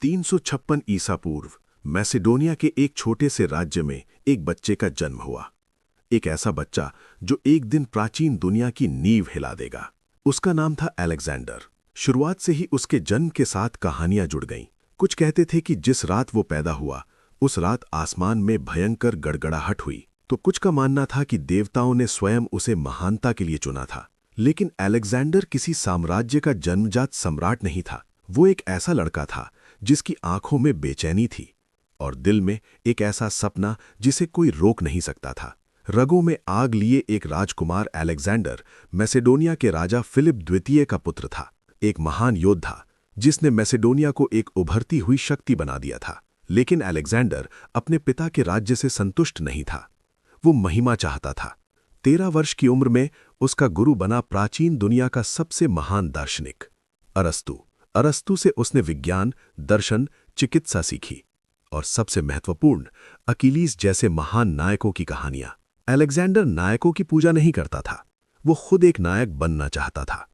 356 ईसा पूर्व मैसेडोनिया के एक छोटे से राज्य में एक बच्चे का जन्म हुआ। एक ऐसा बच्चा जो एक दिन प्राचीन दुनिया की नींव हिला देगा। उसका नाम था अलेक्जेंडर। शुरुआत से ही उसके जन्म के साथ कहानियां जुड़ गईं। कुछ कहते थे कि जिस रात वो पैदा हुआ उस रात आसमान में भयंकर गड़गड़ाहट हुई, तो कुछ का मानना था कि देवताओं ने स्वयं उसे महानता के लिए चुना था। लेकिन अलेक्जेंडर किसी साम्राज्य का जन्मजात सम्राट नहीं था। वो एक ऐसा लड़का था जिसकी आंखों में बेचैनी थी और दिल में एक ऐसा सपना जिसे कोई रोक नहीं सकता था। रगों में आग लिए एक राजकुमार अलेक्जेंडर मैसेडोनिया के राजा फिलिप द्वितीय का पुत्र था, एक महान योद्धा जिसने मैसेडोनिया को एक उभरती हुई शक्ति बना दिया था। लेकिन अलेक्जेंडर अपने पिता के राज्य से संतुष्ट नहीं था। वो महिमा चाहता था। 13 वर्ष की उम्र में उसका गुरु बना प्राचीन दुनिया का सबसे महान दार्शनिक अरस्तु। अरस्तु से उसने विज्ञान, दर्शन, चिकित्सा सीखी और सबसे महत्वपूर्ण अकीलीस जैसे महान नायकों की कहानियां। अलेक्जेंडर नायकों की पूजा नहीं करता था, वो खुद एक नायक बनना चाहता था।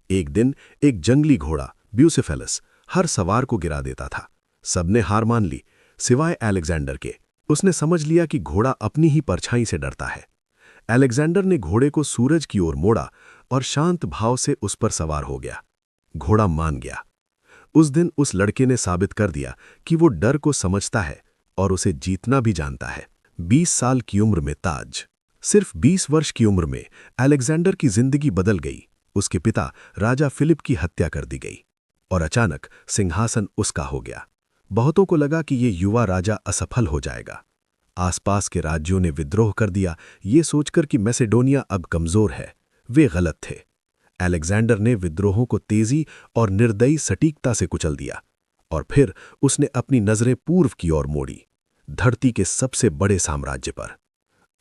एक दिन एक जंगली घोड़ा ब्यूसेफेलस हर सवार को गिरा देता था। सबने हार मान ली सिवाय अलेक्जेंडर के। उसने समझ लिया कि घोड़ा अपनी ही परछाई से डरता है। अलेक्जेंडर ने घोड़े को सूरज की ओर मोड़ा और शांत भाव से उस पर सवार हो गया। घोड़ा मान गया। उस दिन उस लड़के ने साबित कर दिया कि वो डर को समझता है और उसे जीतना भी जानता है। 20 साल की उम्र में ताज। सिर्फ 20 वर्ष की उम्र में अलेक्जेंडर की जिंदगी बदल गई। उसके पिता राजा फिलिप की हत्या कर दी गई और अचानक सिंहासन उसका हो गया। बहुतों को लगा कि ये युवा राजा असफल हो जाएगा। आसपास के राज्यों ने विद्रोह कर दिया, ये सोचकर कि मैसेडोनिया अब कमजोर है। वे गलत थे। अलेक्जेंडर ने विद्रोहों को तेजी और निर्दयी सटीकता से कुचल दिया और फिर उसने अपनी नजरें पूर्व की ओर मोड़ी, धरती के सबसे बड़े साम्राज्य पर।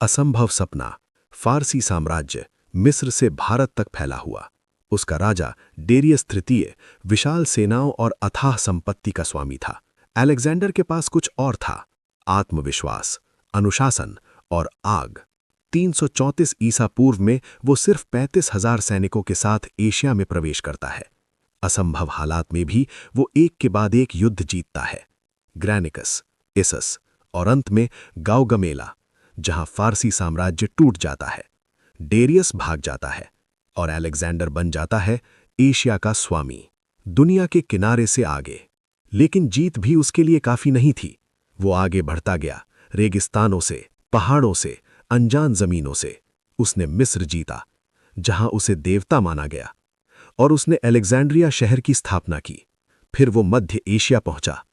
असंभव सपना, फारसी साम्राज्य मिस्र से भारत तक फैला हुआ। उसका राजा डेरियस तृतीय विशाल सेनाओं और अथाह संपत्ति का स्वामी था। अलेक्जेंडर के पास कुछ और था, आत्मविश्वास, अनुशासन और आग। 334 ईसा पूर्व में वो सिर्फ 35,000 सैनिकों के साथ एशिया में प्रवेश करता है। असंभव हालात में भी वो एक के बाद एक युद्ध जीतता है। ग्रैनिकस, इसस और अंत में गाउगमेला, जहां फारसी साम्राज्य टूट जाता है। डेरियस भाग जाता है और अलेक्जेंडर बन जाता है एशिया का स्वामी, दुनिया के किनारे से आगे। लेकिन जीत भी उसके लिए काफी नहीं थी। वो आगे बढ़ता गया, रेगिस्तानों से, पहाड़ों से, अनजान जमीनों से। उसने मिस्र जीता, जहां उसे देवता माना गया, और उसने अलेक्जेंड्रिया शहर की स्थापना की। फिर वो मध्य एशिया पहुंचा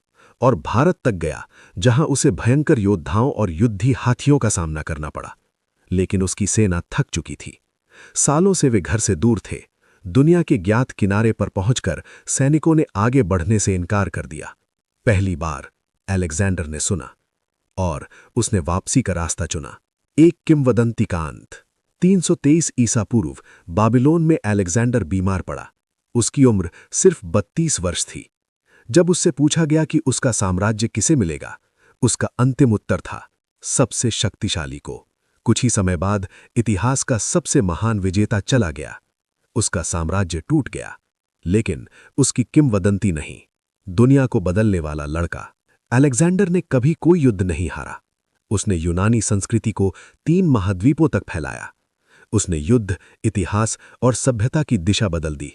और भारत तक गया, जहां उसे भयंकर योद्धाओं और युद्धी हाथियों का सामना करना पड़ा। लेकिन उसकी सेना थक चुकी थी। सालों से वे घर से दूर थे। दुनिया के ज्ञात किनारे पर पहुंचकर सैनिकों ने आगे बढ़ने से इनकार कर दिया। पहली बार अलेक्जेंडर ने सुना और उसने वापसी का रास्ता चुना। एक किंवदंती का अंत। 323 ईसा पूर्व बाबिलोन में अलेक्जेंडर बीमार पड़ा। उसकी उम्र सिर्फ 32 वर्ष थी। जब उससे पूछा गया कि उसका साम्राज्य किसे मिलेगा, उसका अंतिम उत्तर था, सबसे शक्तिशाली को। कुछ ही समय बाद इतिहास का सबसे महान विजेता चला गया। उसका साम्राज्य टूट गया, लेकिन उसकी किंवदंती नहीं। दुनिया को बदलने वाला लड़का। अलेक्जेंडर ने कभी कोई युद्ध नहीं हारा। उसने यूनानी संस्कृति को 3 महाद्वीपों तक फैलाया। उसने युद्ध, इतिहास और सभ्यता की दिशा बदल दी।